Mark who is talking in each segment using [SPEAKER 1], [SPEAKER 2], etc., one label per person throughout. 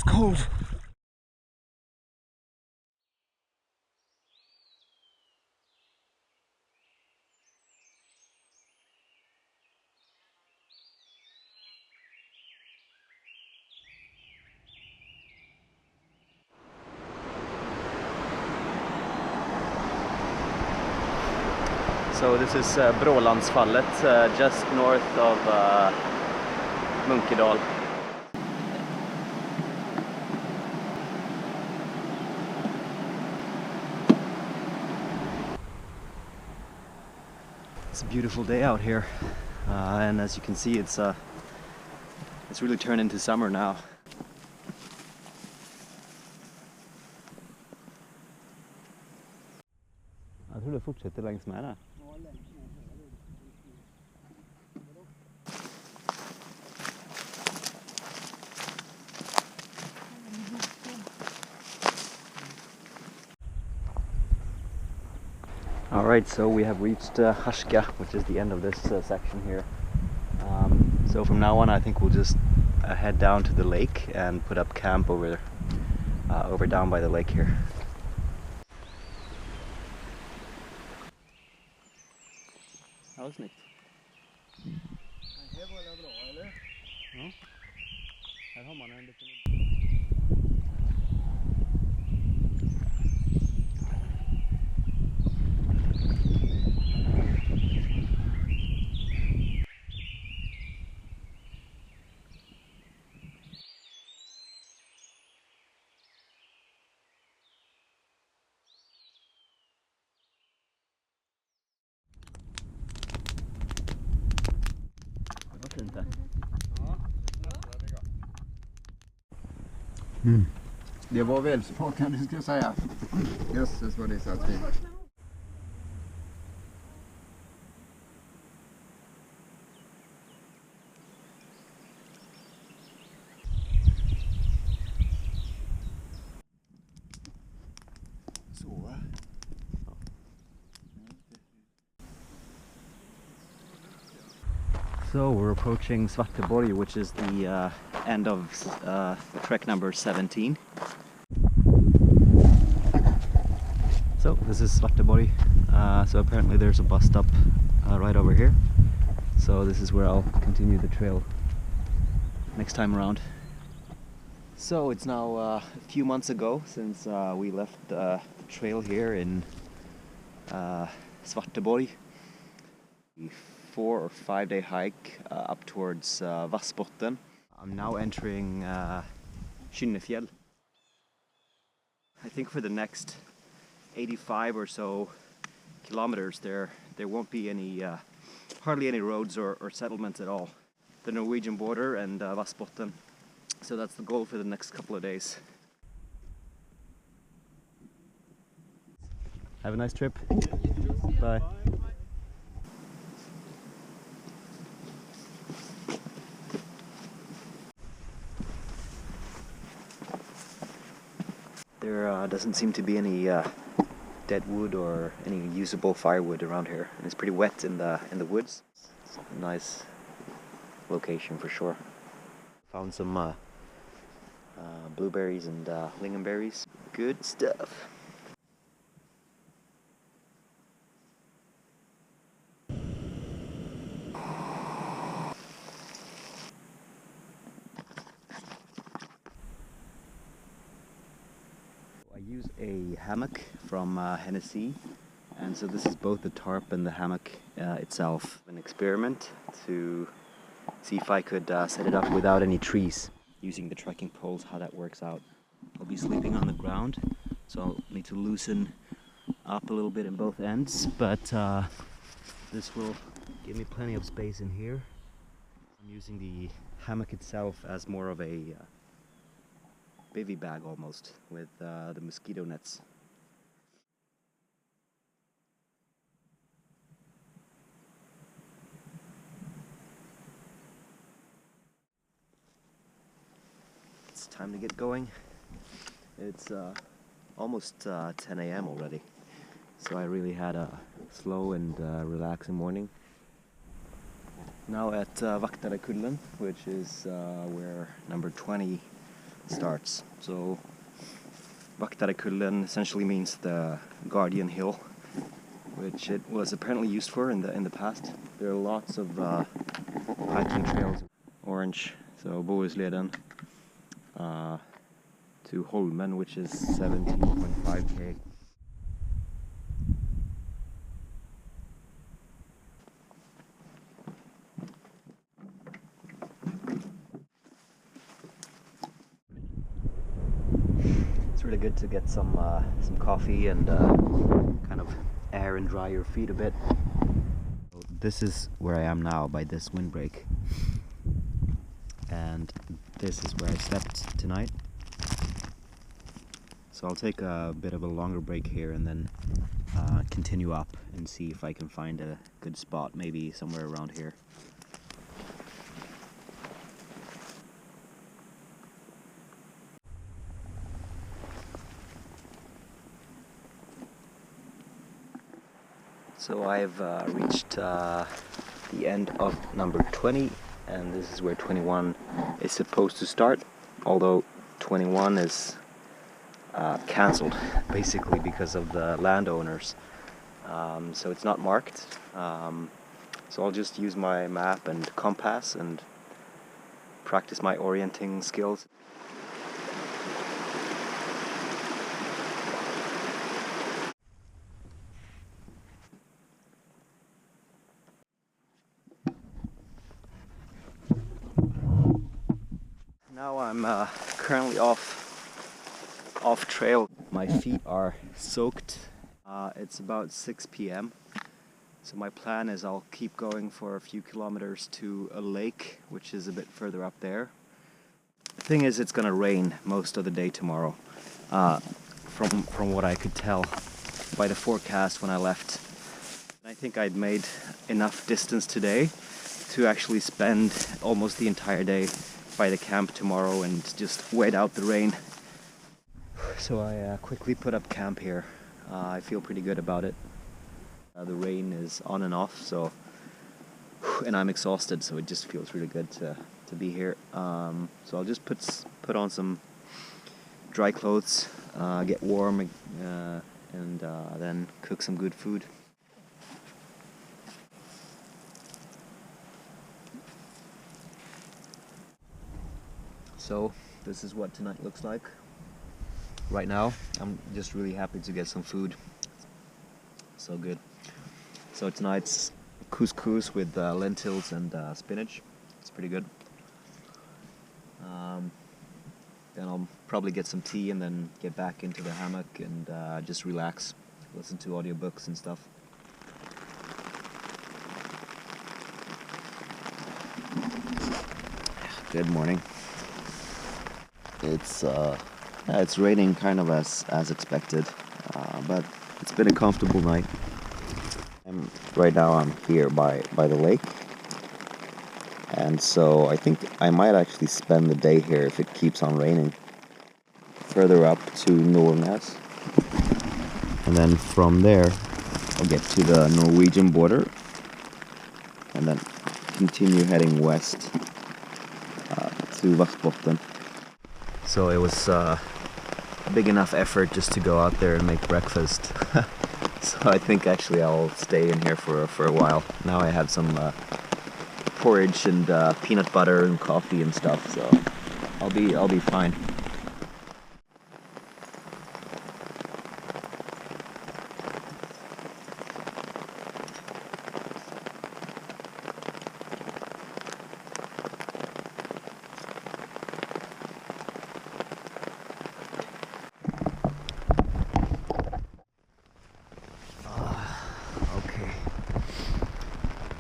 [SPEAKER 1] it's cold.
[SPEAKER 2] So this is Brålandsfallet, just north of Munkedal. It's a beautiful day out here, and as you can see, it's really turned into summer now. Jag tror det fortsätter längs med det. Alright, so we have reached Harska, which is the end of this section here. So from now on I think we'll just head down to the lake and put up camp over down by the lake here. Ja, det är snyggt.
[SPEAKER 1] Här var det bra, eller?
[SPEAKER 2] Ja. Här har man en liten... Inte.
[SPEAKER 1] Ja, det var väl smakande, ska jag säga. Jösses vad det är så fint. Så.
[SPEAKER 2] So we're approaching Svarteborg, which is the end of trek number 17. So this is Svarteborg. So apparently there's a bus stop right over here. So this is where I'll continue the trail next time around. So it's now a few months ago since we left the trail here in Svarteborg. 4 or 5 day hike up towards Vassbotten. I'm now entering Kynnefjäll. I think for the next 85 or so kilometers there won't be any hardly any roads or settlements at all. The Norwegian border and Vassbotten. So that's the goal for the next couple of days. Have a nice trip. Bye. There doesn't seem to be any dead wood or any usable firewood around here, and it's pretty wet in the woods. It's a nice location for sure. Found some blueberries and lingonberries. Good stuff. I use a hammock from Hennessy, and so this is both the tarp and the hammock itself. An experiment to see if I could set it up without any trees, using the trekking poles, how that works out. I'll be sleeping on the ground, so I'll need to loosen up a little bit in both ends, but this will give me plenty of space in here. I'm using the hammock itself as more of a bivy bag almost, with the mosquito nets. It's time to get going. It's almost 10 a.m. already, so I really had a slow and relaxing morning. Now at Vaktarekullen, which is where number 20 starts. So Vaktarekullen essentially means the guardian hill, which it was apparently used for in the past. There are lots of hiking trails. Orange, so Bohusleden to Holmen, which is 17.5k. It's really good to get some coffee and kind of air and dry your feet a bit. This is where I am now by this windbreak, and this is where I slept tonight. So I'll take a bit of a longer break here and then continue up and see if I can find a good spot, maybe somewhere around here. So I've reached the end of number 20, and this is where 21 is supposed to start, although 21 is cancelled basically because of the landowners, so it's not marked, so I'll just use my map and compass and practice my orienting skills. Now I'm currently off trail. My feet are soaked. It's about 6 p.m. So my plan is I'll keep going for a few kilometers to a lake, which is a bit further up there. The thing is, it's gonna rain most of the day tomorrow, from what I could tell by the forecast when I left. I think I'd made enough distance today to actually spend almost the entire day by the camp tomorrow and just wait out the rain. So I quickly put up camp here. I feel pretty good about it. The rain is on and off, so and I'm exhausted, so it just feels really good to be here. So I'll just put on some dry clothes, get warm, and then cook some good food. So this is what tonight looks like. Right now, I'm just really happy to get some food. So good. So tonight's couscous with lentils and spinach. It's pretty good. Then I'll probably get some tea and then get back into the hammock and just relax, listen to audiobooks and stuff. Good morning. It's raining kind of as expected, but it's been a comfortable night. Right now I'm here by the lake, and so I think I might actually spend the day here if it keeps on raining. Further up to Norway, and then from there I'll get to the Norwegian border, and then continue heading west to Vassbotten. So it was a big enough effort just to go out there and make breakfast. So I think actually I'll stay in here for a while. Now I have some porridge and peanut butter and coffee and stuff, so I'll be fine.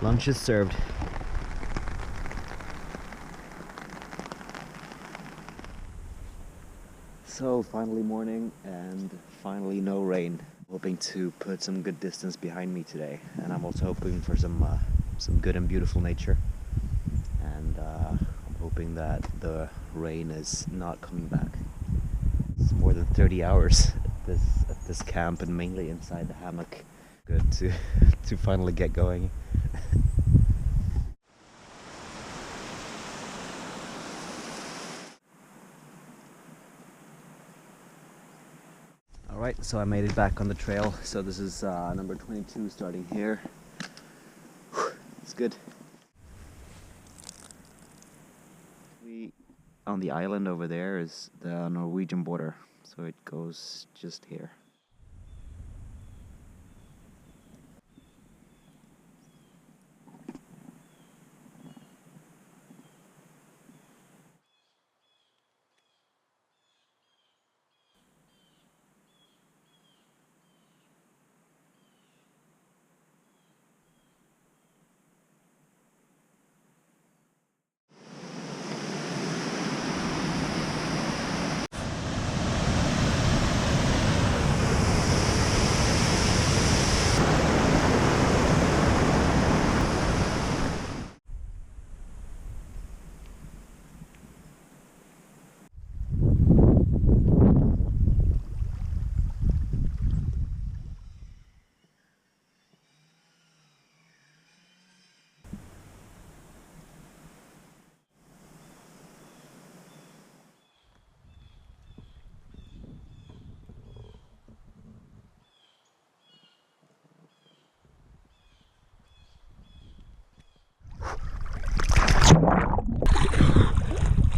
[SPEAKER 2] Lunch is served. So finally morning and finally no rain. Hoping to put some good distance behind me today, and I'm also hoping for some good and beautiful nature. And I'm hoping that the rain is not coming back. It's more than 30 hours at this camp and mainly inside the hammock. Good to finally get going. Alright, so I made it back on the trail. So this is number 22 starting here. It's good. On the island over there is the Norwegian border, so it goes just here.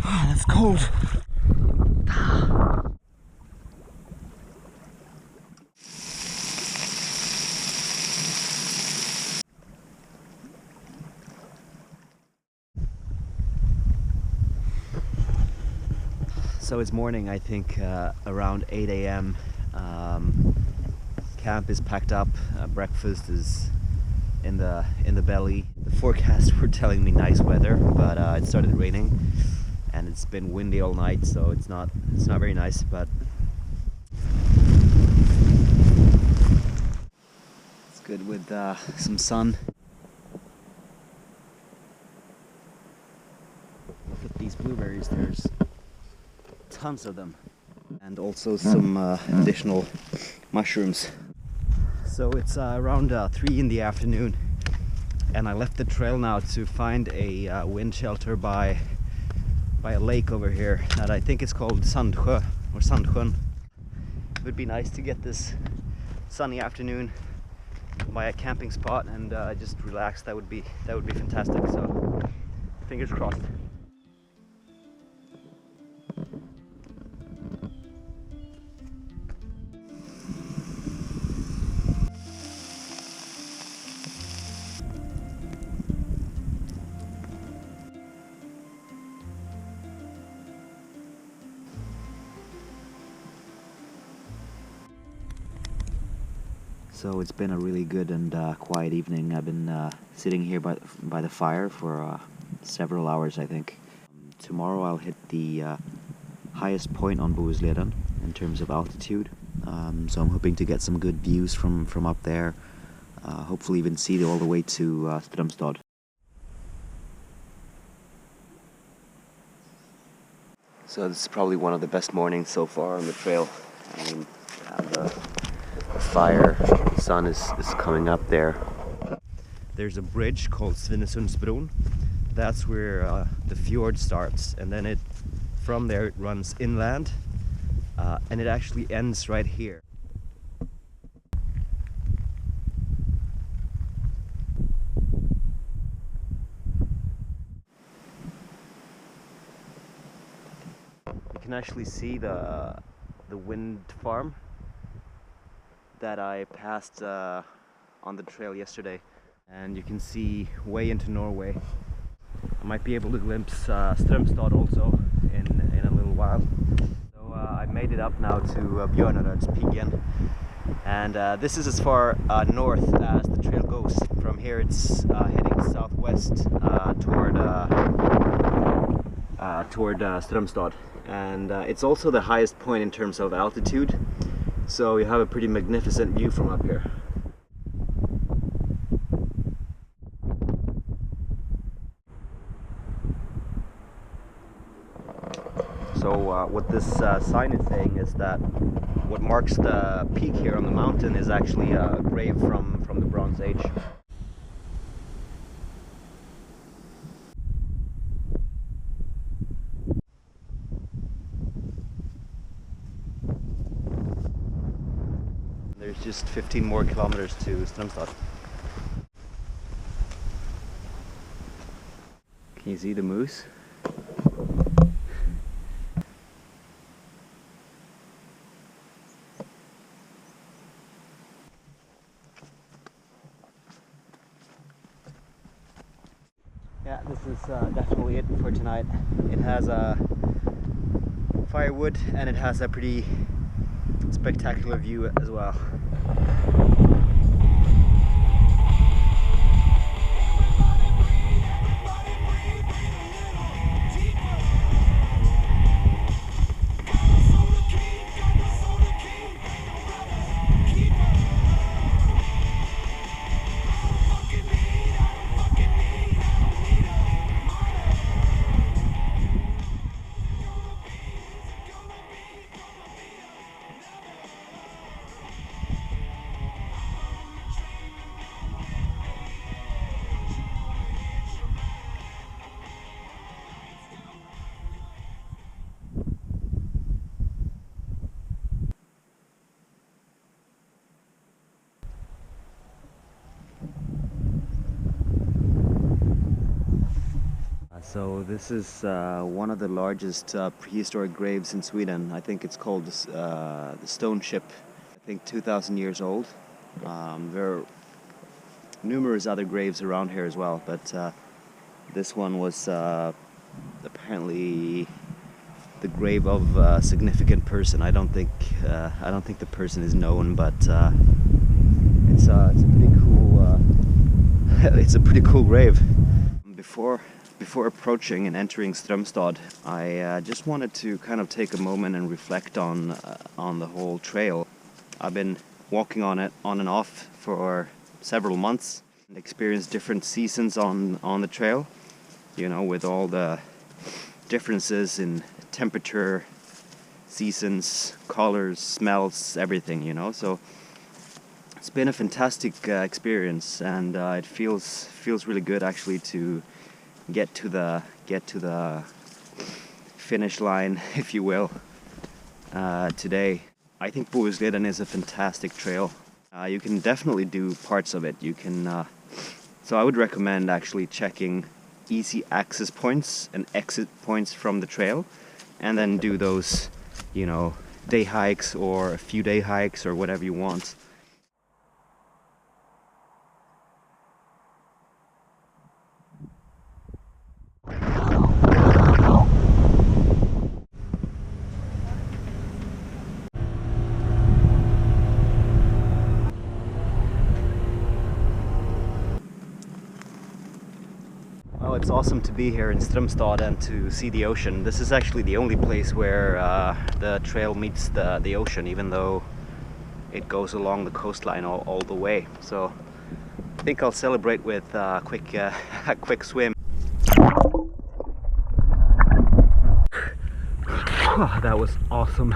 [SPEAKER 1] Ah, that's cold.
[SPEAKER 2] So it's morning, I think around 8 a.m. Camp is packed up, breakfast is in the belly. The forecasts were telling me nice weather, but it started raining and it's been windy all night, so it's not very nice, but it's good with some sun. Look at these blueberries, there's tons of them, and also some additional mushrooms. So it's around 3 in the afternoon, and I left the trail now to find a wind shelter by a lake over here that I think is called Sandsjö or Sandsjön. It would be nice to get this sunny afternoon by a camping spot and just relax. That would be fantastic. So fingers crossed. So it's been a really good and quiet evening. I've been sitting here by the fire for several hours, I think. Tomorrow I'll hit the highest point on Bohusleden in terms of altitude. So I'm hoping to get some good views from up there. Hopefully even see all the way to Strömstad. So this is probably one of the best mornings so far on the trail. I mean, the fire, the sun is coming up there. There's a bridge called Svinesundsbron. That's where the fjord starts, and then from there it runs inland, and it actually ends right here. You can actually see the wind farm that I passed on the trail yesterday, and you can see way into Norway. I might be able to glimpse Strömstad also in a little while. So I made it up now to Björnarödspiggen, and this is as far north as the trail goes. From here it's heading southwest toward Strömstad, and it's also the highest point in terms of altitude. So you have a pretty magnificent view from up here. So what this sign is saying is that what marks the peak here on the mountain is actually a grave from the Bronze Age. just 15 more kilometers to Strömstad. Can you see the moose? Yeah, this is definitely it for tonight. It has firewood and it has a pretty spectacular view as well. So this is one of the largest prehistoric graves in Sweden. I think it's called the Stone Ship. I think 2,000 years old. There are numerous other graves around here as well, but this one was apparently the grave of a significant person. I don't think the person is known, but it's a pretty cool. It's a pretty cool grave. Before approaching and entering Strömstad, I just wanted to kind of take a moment and reflect on the whole trail. I've been walking on it on and off for several months and experienced different seasons on the trail, you know, with all the differences in temperature, seasons, colors, smells, everything, you know. So it's been a fantastic experience, and it feels really good actually to get to the finish line, if you will, today. I think Bohusleden is a fantastic trail. You can definitely do parts of it. You can, so I would recommend actually checking easy access points and exit points from the trail, and then do those, you know, day hikes or a few day hikes or whatever you want. Well, it's awesome to be here in Strömstad and to see the ocean. This is actually the only place where the trail meets the ocean, even though it goes along the coastline all the way. So I think I'll celebrate with a quick swim. That was awesome.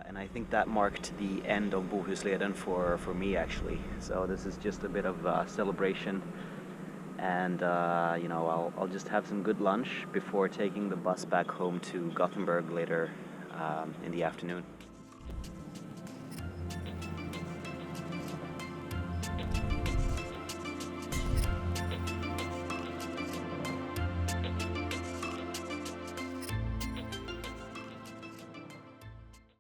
[SPEAKER 2] And I think that marked the end of Bohusleden for me actually. So this is just a bit of a celebration. And you know, I'll just have some good lunch before taking the bus back home to Gothenburg later in the afternoon.